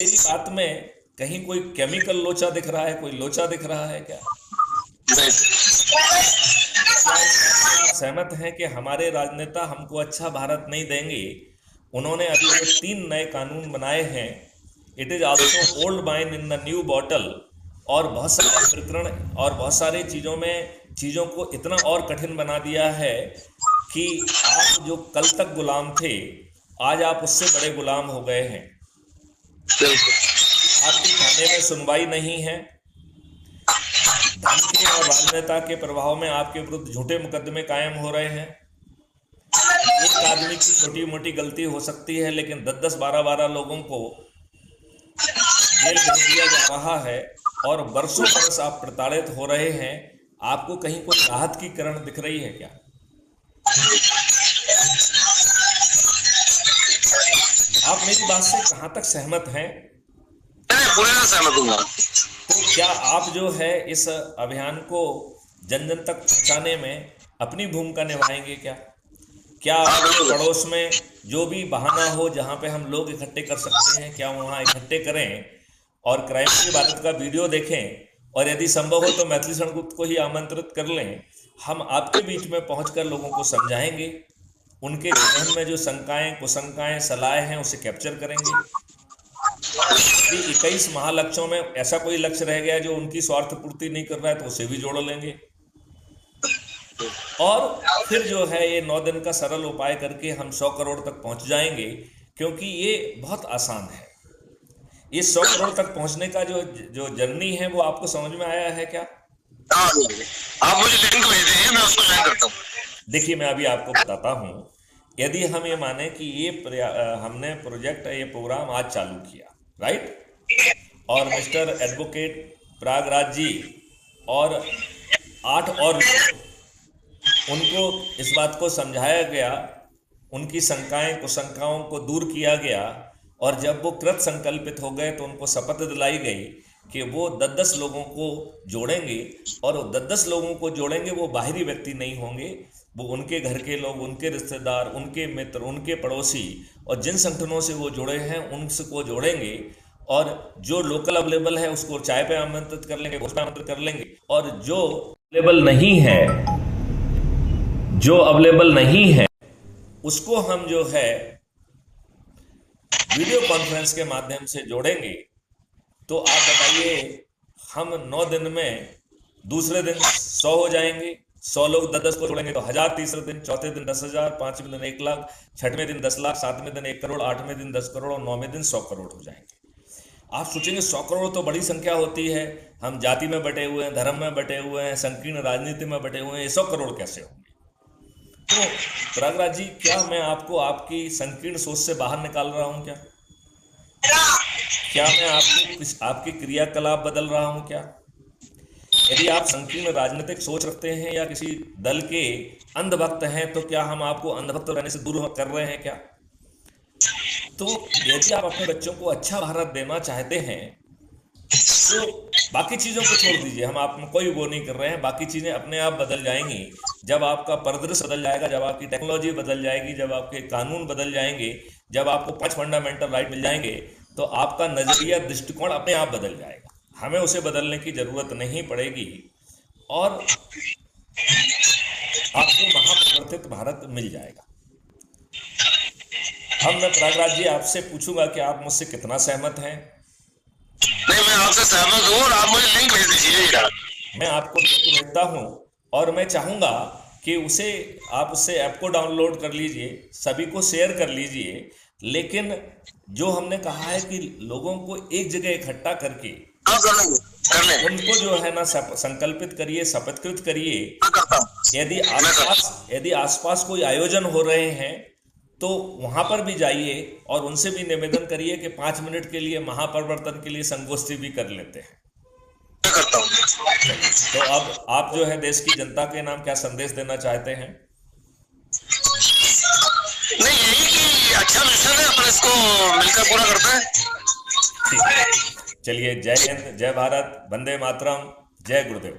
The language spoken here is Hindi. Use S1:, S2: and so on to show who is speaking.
S1: मेरी बात में कहीं कोई केमिकल लोचा दिख रहा है, कोई लोचा दिख रहा है क्या? क्या इस बात से आप सहमत हैं कि हमारे राजनेता हमको अच्छा भारत नहीं देंगे? उन्होंने अभी जो 3 नए कानून बनाए हैं, it is also old wine in the new bottle, और बहुत सारे प्रकरण और बहुत सारी चीज़ों को इतना और कठिन बना दिया है कि आप जो कल तक गुलाम थे, आज आप उससे बड़े गुलाम हो गए हैं। आपकी थाने में सुनवाई नहीं है। धन के और राजनेता के प्रभाव में आपके विरुद्ध झूठे मुकदमे कायम हो रहे हैं। एक आदमी की छोटी मोटी गलती हो सकती है, लेकिन 10-10, 12-12 लोगों को जेल भेज दिया जा रहा है और बरसों बरस आप प्रताड़ित हो रहे हैं। आपको कहीं कोई राहत की किरण दिख रही है क्या? आप मेरी बात से कहाँ तक सहमत हैं?
S2: पूरे से सहमत हूँ।
S1: तो क्या आप जो है इस अभियान को जन जन तक पहुंचाने में अपनी भूमिका निभाएंगे क्या? क्या आपके पड़ोस में जो भी बहाना हो जहां पे हम लोग इकट्ठे कर सकते हैं, क्या वहां इकट्ठे करें और क्राइम फ्री भारत का वीडियो देखें, और यदि संभव हो तो मैथिली शरण गुप्त को ही आमंत्रित कर लें। हम आपके बीच में पहुंचकर लोगों को समझाएंगे, उनके जहन में जो शंकाएं, कुशंकाएं, सलाहें हैं उसे कैप्चर करेंगे। यदि 21 महालक्ष्यों में ऐसा कोई लक्ष्य रह गया जो उनकी स्वार्थ पूर्ति नहीं कर रहा है तो उसे भी जोड़ लेंगे, और फिर जो है ये 9 दिन का सरल उपाय करके हम 100 करोड़ तक पहुंच जाएंगे। क्योंकि ये बहुत आसान है। ये 100 करोड़ तक पहुंचने का जो जर्नी है वो आपको समझ में आया है क्या?
S2: आप मुझे लिंक भेज दीजिए, मैं उसको ज्वाइन करता हूँ।
S1: देखिए, मैं अभी आपको बताता हूँ। यदि हम ये माने कि हमने प्रोजेक्ट, ये प्रोग्राम आज चालू किया, राइट, और मिस्टर एडवोकेट प्रयागराज जी और 8 और उनको इस बात को समझाया गया, उनकी शंकाएं कुशंकाओं को दूर किया गया, और जब वो कृत संकल्पित हो गए तो उनको शपथ दिलाई गई कि वो 10-10 लोगों को जोड़ेंगे, और वो 10-10 लोगों को जोड़ेंगे। वो बाहरी व्यक्ति नहीं होंगे, वो उनके घर के लोग, उनके रिश्तेदार, उनके मित्र, उनके पड़ोसी, और जिन संगठनों से वो जुड़े हैं उनसे को जोड़ेंगे, और जो लोकल अवेलेबल है उसको चाय पे आमंत्रित कर लेंगे, भोज पे आमंत्रित कर लेंगे, और जो अवेलेबल नहीं है उसको हम जो है वीडियो कॉन्फ्रेंस के माध्यम से जोड़ेंगे। तो आप बताइए, हम 9 दिन में दूसरे दिन 100 हो जाएंगे। 100 लोग 10-10 को जोड़ेंगे तो 1000, तीसरे दिन, चौथे दिन 10,000, 5वें दिन 1 लाख, 6वें दिन 10 लाख, 7वें दिन 1 करोड़, 8वें दिन 10 करोड़, और 9वें दिन 100 करोड़ हो जाएंगे। आप सोचेंगे 100 करोड़ तो बड़ी संख्या होती है, हम जाति में बटे हुए हैं, धर्म में बटे हुए हैं, संकीर्ण राजनीति में बटे हुए हैं, 100 करोड़ कैसे होंगे? तो प्रयागराज जी, क्या मैं आपको आपकी संकीर्ण सोच से बाहर निकाल रहा हूं क्या? क्या मैं आपकी क्रियाकलाप बदल रहा हूं क्या? यदि आप संकीर्ण राजनीतिक सोच रखते हैं या किसी दल के अंधभक्त हैं, तो क्या हम आपको अंधभक्त रहने से दूर कर रहे हैं क्या? तो यदि आप अपने बच्चों को अच्छा भारत देना चाहते हैं तो बाकी चीज़ों को छोड़ दीजिए, हम आप कोई वो नहीं कर रहे हैं। बाकी चीज़ें अपने आप बदल जाएंगी जब आपका परिदृश्य बदल जाएगा, जब आपकी टेक्नोलॉजी बदल जाएगी, जब आपके कानून बदल जाएंगे, जब आपको 5 फंडामेंटल राइट मिल जाएंगे, तो आपका नजरिया, दृष्टिकोण अपने आप बदल जाएगा। हमें उसे बदलने की जरूरत नहीं पड़ेगी, और आपको महापरिवर्तित भारत मिल जाएगा। अब मैं प्रयागराज जी आपसे पूछूंगा कि आप मुझसे कितना सहमत हैं?
S2: नहीं, मैं आपसे सहमत हूँ, और आप मुझे लिंक भेज दीजिए।
S1: मैं आपको लिंक भेजता हूँ, और मैं चाहूँगा कि आप उससे ऐप को डाउनलोड कर लीजिए, सभी को शेयर कर लीजिए। लेकिन जो हमने कहा है कि लोगों को एक जगह इकट्ठा करके उनको जो है ना संकल्पित करिए, शपथकृत करिए। यदि आसपास कोई आयोजन हो रहे हैं तो वहां पर भी जाइए और उनसे भी निवेदन करिए कि 5 मिनट के लिए महापरिवर्तन के लिए संगोष्ठी भी कर लेते हैं। तो अब आप जो है देश की जनता के नाम क्या संदेश देना चाहते हैं?
S2: नहीं, यही कि अच्छा मिशन है, अपन इसको मिलकर पूरा करते हैं।
S1: ठीक है, चलिए, जय हिंद, जय भारत, वंदे मातरम, जय गुरुदेव।